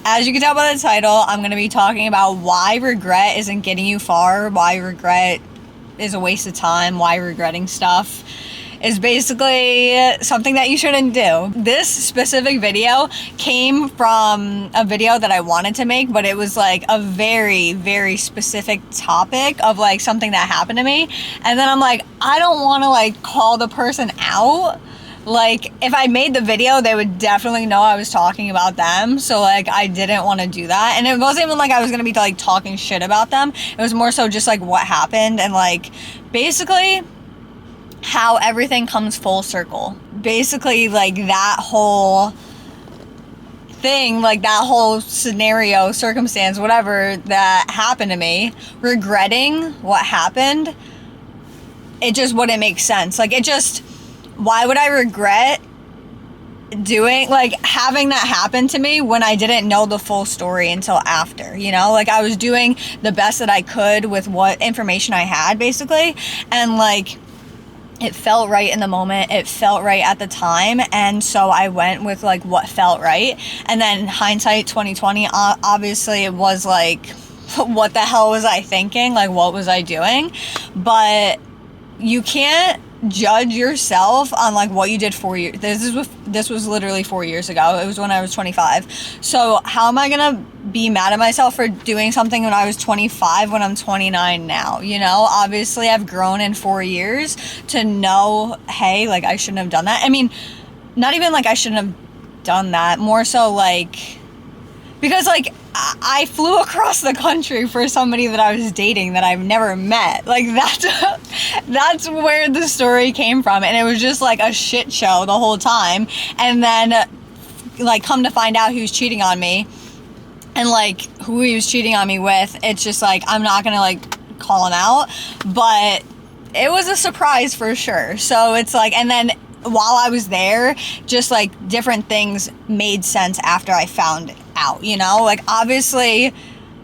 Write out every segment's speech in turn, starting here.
as you can tell by the title, I'm going to be talking about why regret isn't getting you far, why regret is a waste of time, why regretting stuff is basically something that you shouldn't do. This specific video came from a video that I wanted to make, but it was like a very, very specific topic of like something that happened to me. And then I'm like, I don't want to like call the person out. Like, if I made the video, they would definitely know I was talking about them. So, like, I didn't want to do that. And it wasn't even like I was going to be, like, talking shit about them. It was more so just, like, what happened and, like, basically how everything comes full circle. Basically, like, that whole thing, like, that whole scenario, circumstance, whatever that happened to me, regretting what happened, it just wouldn't make sense. Like, it just... Why would I regret doing, like, having that happen to me when I didn't know the full story until after, you know? Like, I was doing the best that I could with what information I had, basically, and, like, it felt right in the moment, it felt right at the time, and so I went with, like, what felt right, and then hindsight 2020, obviously, it was, like, what the hell was I thinking? Like, what was I doing? But you can't judge yourself on like what you did 4 years. This was literally 4 years ago. It was when I was 25. So how am I gonna be mad at myself for doing something when I was 25 when I'm 29 now? You know, obviously I've grown in 4 years to know, hey, like I shouldn't have done that. I mean, not even like I shouldn't have done that. More so like, because like I flew across the country for somebody that I was dating that I've never met. Like that's where the story came from, and it was just like a shit show the whole time. And then like come to find out he was cheating on me, and like who he was cheating on me with, it's just like I'm not gonna like call him out, but it was a surprise for sure. So it's like, and then while I was there, just like different things made sense after I found out, you know? Like obviously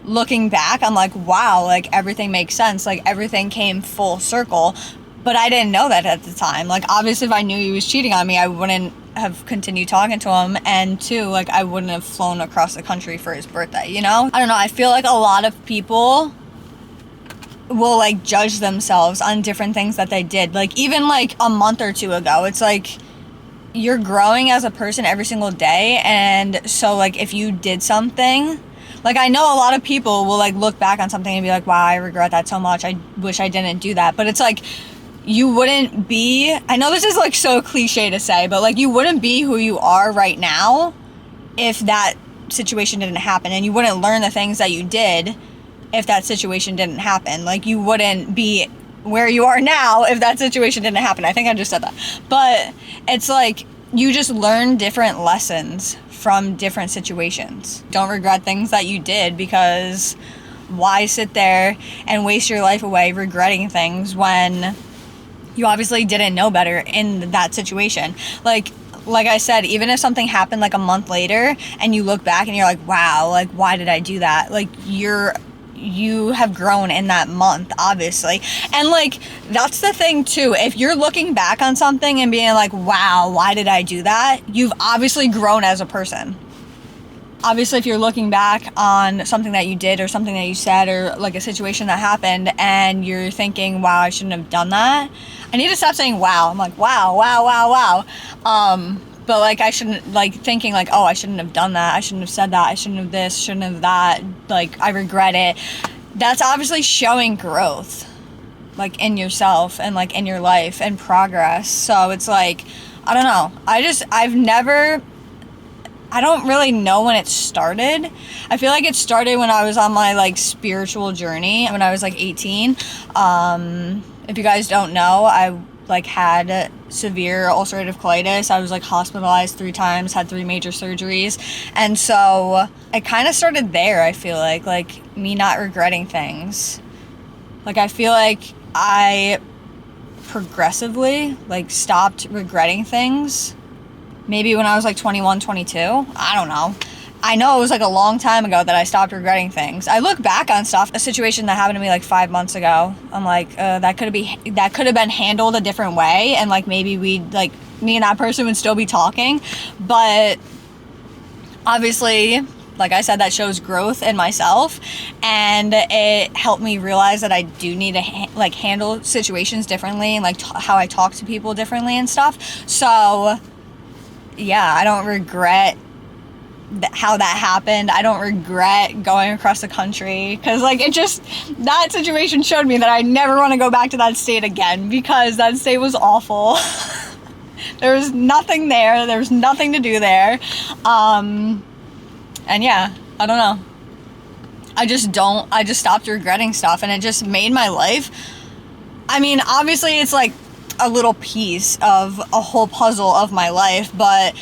looking back, I'm like, wow, like everything makes sense. Like everything came full circle, but I didn't know that at the time. Like obviously if I knew he was cheating on me, I wouldn't have continued talking to him, and two, like I wouldn't have flown across the country for his birthday, you know? I don't know, I feel like a lot of people will like judge themselves on different things that they did. Like even like a month or two ago, it's like you're growing as a person every single day, and so like if you did something, like I know a lot of people will like look back on something and be like, wow, I regret that so much, I wish I didn't do that. But it's like you wouldn't be, I know this is like so cliche to say, but like you wouldn't be who you are right now if that situation didn't happen, and you wouldn't learn the things that you did if that situation didn't happen. Like you wouldn't be where you are now if that situation didn't happen. I think I just said that. But it's like you just learn different lessons from different situations. Don't regret things that you did, because why sit there and waste your life away regretting things when you obviously didn't know better in that situation. Like I said, even if something happened like a month later and you look back and you're like, wow, like why did I do that? Like you have grown in that month, obviously. And like that's the thing too, if you're looking back on something and being like, wow, why did I do that, you've obviously grown as a person. Obviously if you're looking back on something that you did or something that you said or like a situation that happened and you're thinking, wow, I shouldn't have done that, I need to stop saying wow. I'm like, wow. But like I shouldn't, like thinking like, oh, I shouldn't have done that, I shouldn't have said that, I shouldn't have this, shouldn't have that, like I regret it. That's obviously showing growth, like in yourself and like in your life and progress. So it's like, I don't know, I don't really know when it started. I feel like it started when I was on my like spiritual journey when I was like 18. If you guys don't know, I like had severe ulcerative colitis. I was like hospitalized 3 times, had 3 major surgeries, and so it kind of started there. I feel like me not regretting things. Like I feel like I progressively like stopped regretting things maybe when I was like 21, 22. I don't know. I know it was like a long time ago that I stopped regretting things. I look back on stuff, a situation that happened to me like 5 months ago. I'm like, that could have been handled a different way, and like maybe we'd like me and that person would still be talking. But obviously like I said, that shows growth in myself, and it helped me realize that I do need to handle situations differently, and like how I talk to people differently and stuff. So yeah, I don't regret how that happened. I don't regret going across the country, because like that situation showed me that I never want to go back to that state again, because that state was awful. There was nothing there. There was nothing to do there. And yeah, I don't know. I just stopped regretting stuff, and it just made my life. I mean, obviously it's like a little piece of a whole puzzle of my life, but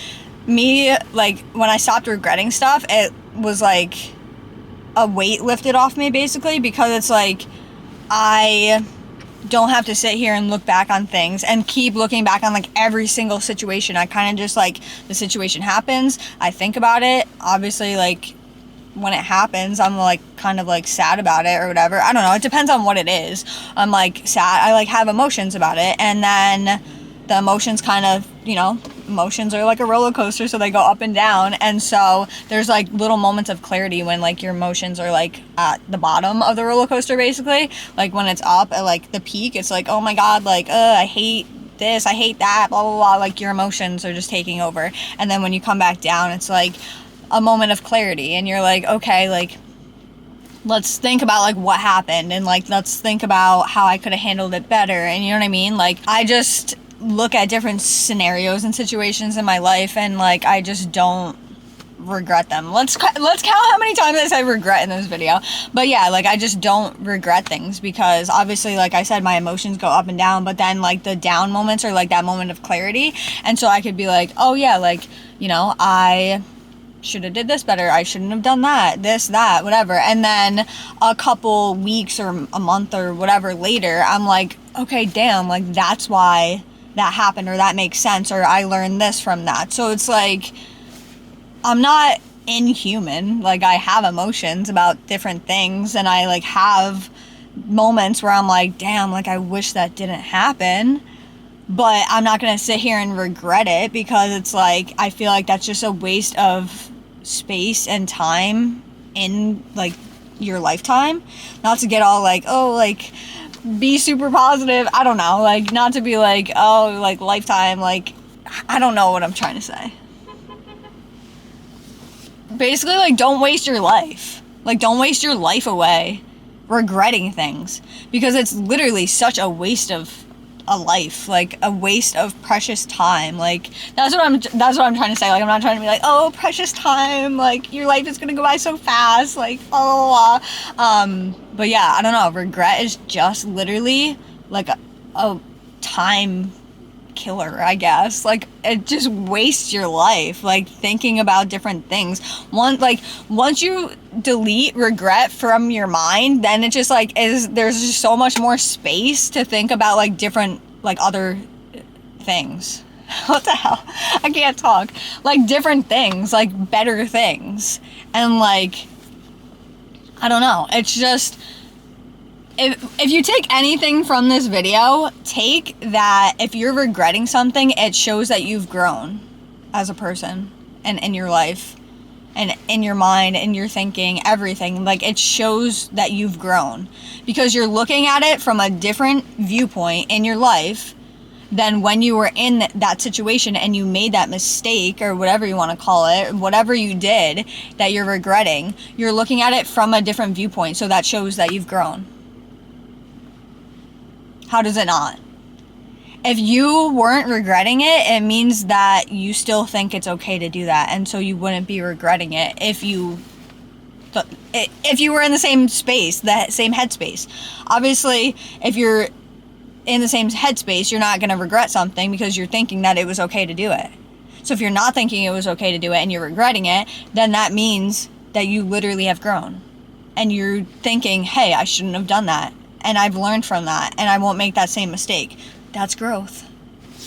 me, like, when I stopped regretting stuff, it was like a weight lifted off me, basically, because it's like I don't have to sit here and look back on things and keep looking back on like every single situation. I kind of just like, the situation happens, I think about it. Obviously, like, when it happens, I'm like kind of like sad about it or whatever. I don't know, it depends on what it is. I'm like sad, I like have emotions about it, and then the emotions kind of, you know, emotions are like a roller coaster, so they go up and down. And so there's like little moments of clarity when like your emotions are like at the bottom of the roller coaster, basically. Like when it's up at like the peak, it's like, oh my god, like I hate this, I hate that, blah blah blah, like your emotions are just taking over. And then when you come back down, it's like a moment of clarity, and you're like, okay, like let's think about like what happened, and like let's think about how I could have handled it better. And you know what I mean? Like, I just look at different scenarios and situations in my life, and like I just don't regret them. Let's count how many times I said regret in this video. But yeah, like I just don't regret things, because obviously, like I said, my emotions go up and down, but then like the down moments are like that moment of clarity. And so I could be like, oh yeah, like, you know, I should have did this better, I shouldn't have done that, this, that, whatever. And then a couple weeks or a month or whatever later, I'm like, okay, damn, like that's why that happened, or that makes sense, or I learned this from that. So it's like, I'm not inhuman. Like, I have emotions about different things, and I like have moments where I'm like, damn, like I wish that didn't happen. But I'm not gonna sit here and regret it, because it's like, I feel like that's just a waste of space and time in like your lifetime. Not to get all like, oh, like be super positive, I don't know, like not to be like, oh, like lifetime, like I don't know what I'm trying to say. Basically, like, don't waste your life. Like, don't waste your life away regretting things, because it's literally such a waste of a life, like a waste of precious time. Like, that's what I'm trying to say. Like, I'm not trying to be like, oh, precious time, like your life is gonna go by so fast, like blah, blah, blah. But yeah, I don't know, regret is just literally like a time killer, I guess. Like, it just wastes your life, like thinking about different things. Once you delete regret from your mind, then it just like there's just so much more space to think about like different, like other things. What the hell, I can't talk. Like different things, like better things. And like, I don't know, it's just, if you take anything from this video, take that if you're regretting something, it shows that you've grown as a person, and in your life, and in your mind, and your thinking, everything. Like, it shows that you've grown, because you're looking at it from a different viewpoint in your life than when you were in that situation and you made that mistake, or whatever you want to call it, whatever you did that you're regretting. You're looking at it from a different viewpoint, so that shows that you've grown. How does it not? If you weren't regretting it, it means that you still think it's okay to do that, and so you wouldn't be regretting it if you were in the same space, the same headspace. Obviously, if you're in the same headspace, you're not going to regret something, because you're thinking that it was okay to do it. So if you're not thinking it was okay to do it and you're regretting it, then that means that you literally have grown, and you're thinking, hey, I shouldn't have done that, and I've learned from that, and I won't make that same mistake. That's growth.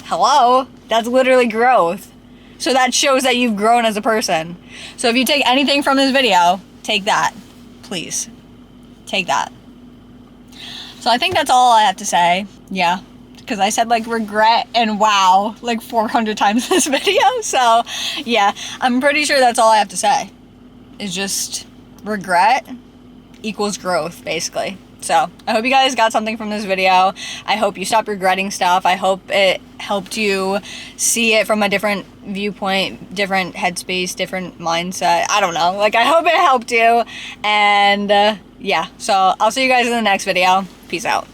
Hello? That's literally growth. So that shows that you've grown as a person. So if you take anything from this video, take that. Please. Take that. So I think that's all I have to say. Yeah. Because I said like regret and wow like 400 times in this video. So yeah, I'm pretty sure that's all I have to say. is just regret equals growth, basically. So I hope you guys got something from this video. I hope you stop regretting stuff. I hope it helped you see it from a different viewpoint, different headspace, different mindset. I don't know. Like, I hope it helped you. And yeah, so I'll see you guys in the next video. Peace out.